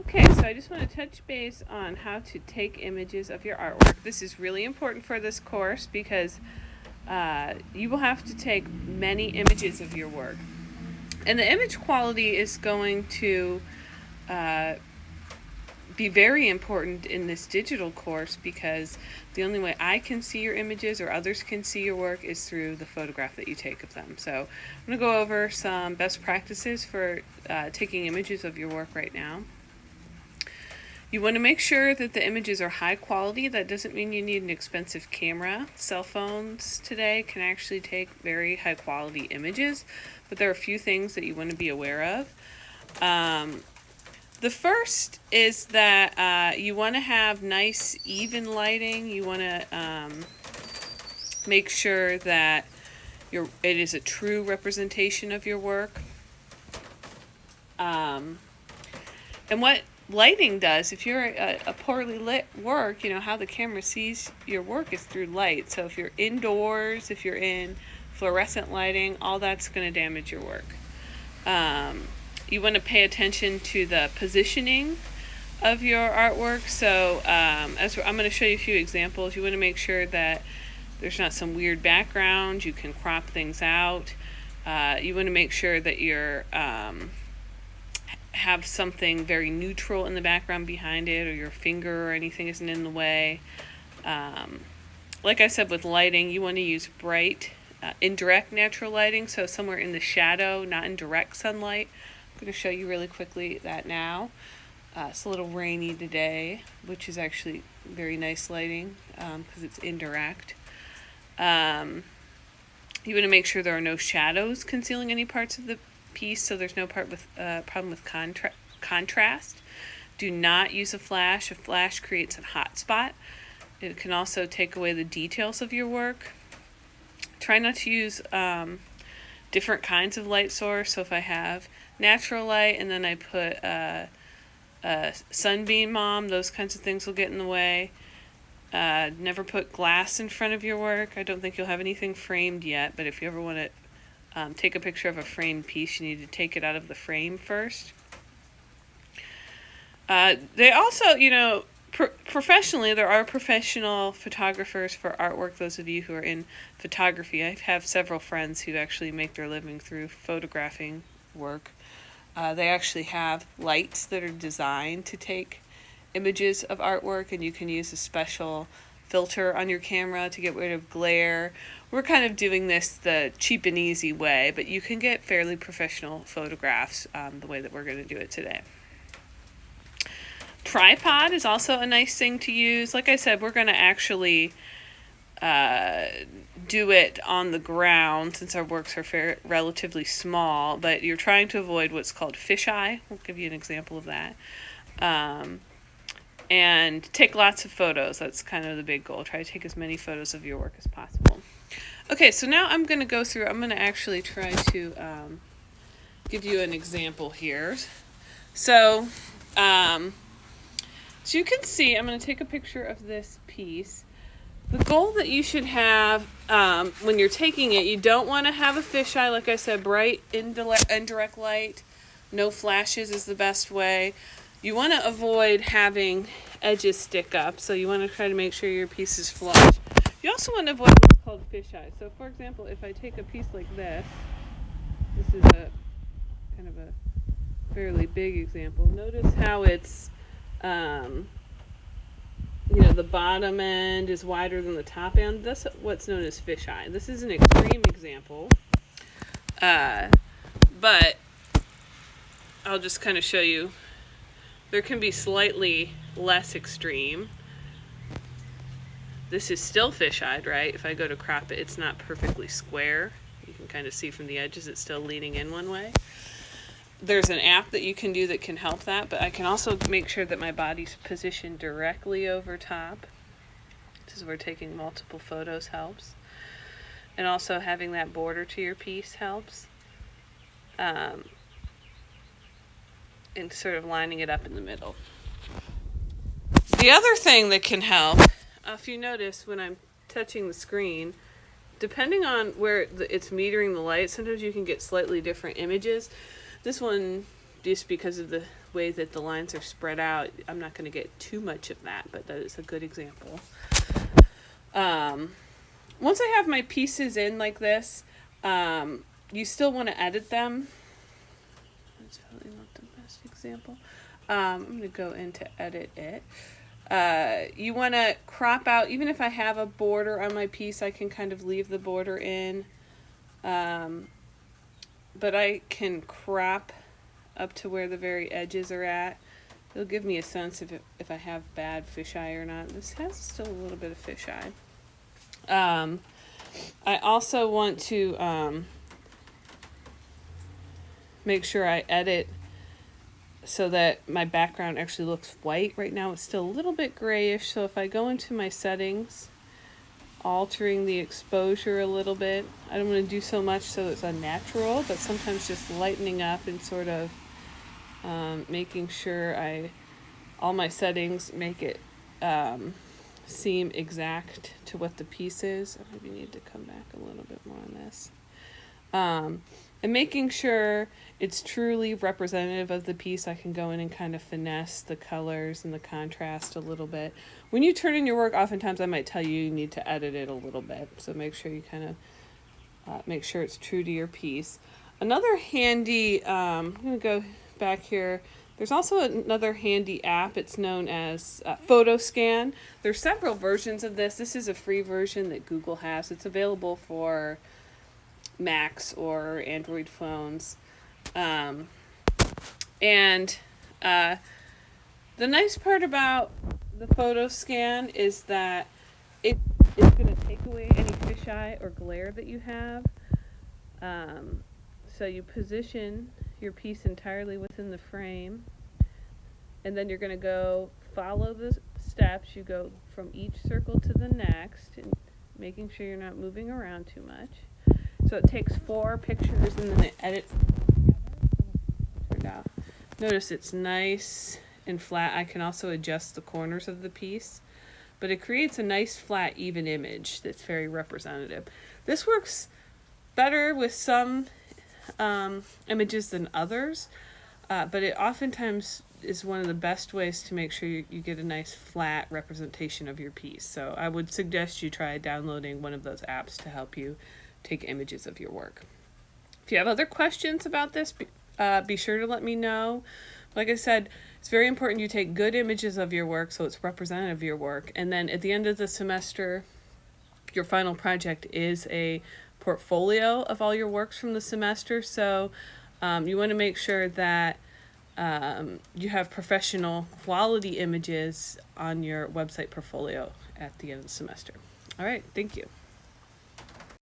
Okay, so I just want to touch base on how to take images of your artwork. This is really important for this course because you will have to take many images of your work. And the image quality is going to uh, be very important in this digital course because the only way I can see your images or others can see your work is through the photograph that you take of them. So I'm going to go over some best practices for taking images of your work right now. You want to make sure that the images are high quality. That doesn't mean you need an expensive camera. Cell phones today can actually take very high quality images, but there are a few things that you want to be aware of. The first is that you want to have nice, even lighting. You want to make sure that it is a true representation of your work. And what lighting does, if you're a poorly lit work, how the camera sees your work is through light. So if you're indoors, if you're in fluorescent lighting, all that's going to damage your work. You want to pay attention to the positioning of your artwork. So as I'm going to show you a few examples, you want to make sure that there's not some weird background. You can crop things out. You want to make sure that you're have something very neutral in the background behind it, or your finger or anything isn't in the way. Like I said, with lighting, you want to use bright, indirect natural lighting, so somewhere in the shadow, not in direct sunlight. I'm going to show you really quickly that now. It's a little rainy today, which is actually very nice lighting because it's indirect. You want to make sure there are no shadows concealing any parts of the piece, so there's no problem with contrast. Do not use a flash. A flash creates a hot spot. It can also take away the details of your work. Try not to use different kinds of light source. So if I have natural light and then I put a sunbeam on, those kinds of things will get in the way. Never put glass in front of your work. I don't think you'll have anything framed yet, but if you ever want to take a picture of a framed piece, you need to take it out of the frame first. They also, professionally, there are professional photographers for artwork. Those of you who are in photography, I have several friends who actually make their living through photographing work. They actually have lights that are designed to take images of artwork, and you can use a special filter on your camera to get rid of glare. We're kind of doing this the cheap and easy way, but you can get fairly professional photographs the way that we're going to do it today. Tripod is also a nice thing to use. Like I said, we're going to actually do it on the ground since our works are relatively small, but you're trying to avoid what's called fisheye. We'll give you an example of that. And take lots of photos. That's kind of the big goal. Try to take as many photos of your work as possible. Okay, so now I'm going to actually try to give you an example here. So, so you can see, I'm going to take a picture of this piece. The goal that you should have when you're taking it, you don't want to have a fisheye. Like I said, bright indirect light. No flashes is the best way. You want to avoid having edges stick up, so you want to try to make sure your piece is flush. You also want to avoid what's called fisheye. So, for example, if I take a piece like this is a kind of a fairly big example. Notice how it's, the bottom end is wider than the top end. That's what's known as fisheye. This is an extreme example, but I'll just kind of show you. There can be slightly less extreme. This is still fisheyed, right? If I go to crop it, it's not perfectly square. You can kind of see from the edges it's still leaning in one way. There's an app that you can do that can help that, but I can also make sure that my body's positioned directly over top. This is where taking multiple photos helps. And also having that border to your piece helps. And sort of lining it up in the middle. The other thing that can help, if you notice when I'm touching the screen, depending on where it's metering the light, sometimes you can get slightly different images. This one just because of the way that the lines are spread out, I'm not going to get too much of that, but that is a good example. Once I have my pieces in like this, you still want to edit them. That's probably not the best example. I'm going to go into edit it. You want to crop out, even if I have a border on my piece, I can kind of leave the border in. But I can crop up to where the very edges are at. It'll give me a sense if I have bad fisheye or not. This has still a little bit of fisheye. I also want to make sure I edit so that my background actually looks white. Right now it's still a little bit grayish, so if I go into my settings, altering the exposure a little bit, I don't want to do so much so it's unnatural, but sometimes just lightening up and sort of making sure all my settings make it seem exact to what the piece is. I maybe need to come back a little bit more on this. And making sure it's truly representative of the piece, I can go in and kind of finesse the colors and the contrast a little bit. When you turn in your work, oftentimes I might tell you need to edit it a little bit. So make sure you kind of make sure it's true to your piece. Another handy, I'm going to go back here. There's also another handy app. It's known as PhotoScan. There's several versions of this. This is a free version that Google has. It's available for Macs or Android phones. The nice part about the PhotoScan is that it's going to take away any fisheye or glare that you have. So you position your piece entirely within the frame, and then you're going to go follow the steps. You go from each circle to the next, and making sure you're not moving around too much. So it takes 4 pictures and then it edits them together. Notice it's nice and flat. I can also adjust the corners of the piece, but it creates a nice flat even image that's very representative. This works better with some images than others, but it oftentimes is one of the best ways to make sure you get a nice flat representation of your piece. So I would suggest you try downloading one of those apps to help you take images of your work. If you have other questions about this, be sure to let me know. Like I said, it's very important you take good images of your work so it's representative of your work. And then at the end of the semester, your final project is a portfolio of all your works from the semester. So you want to make sure that you have professional quality images on your website portfolio at the end of the semester. All right, thank you.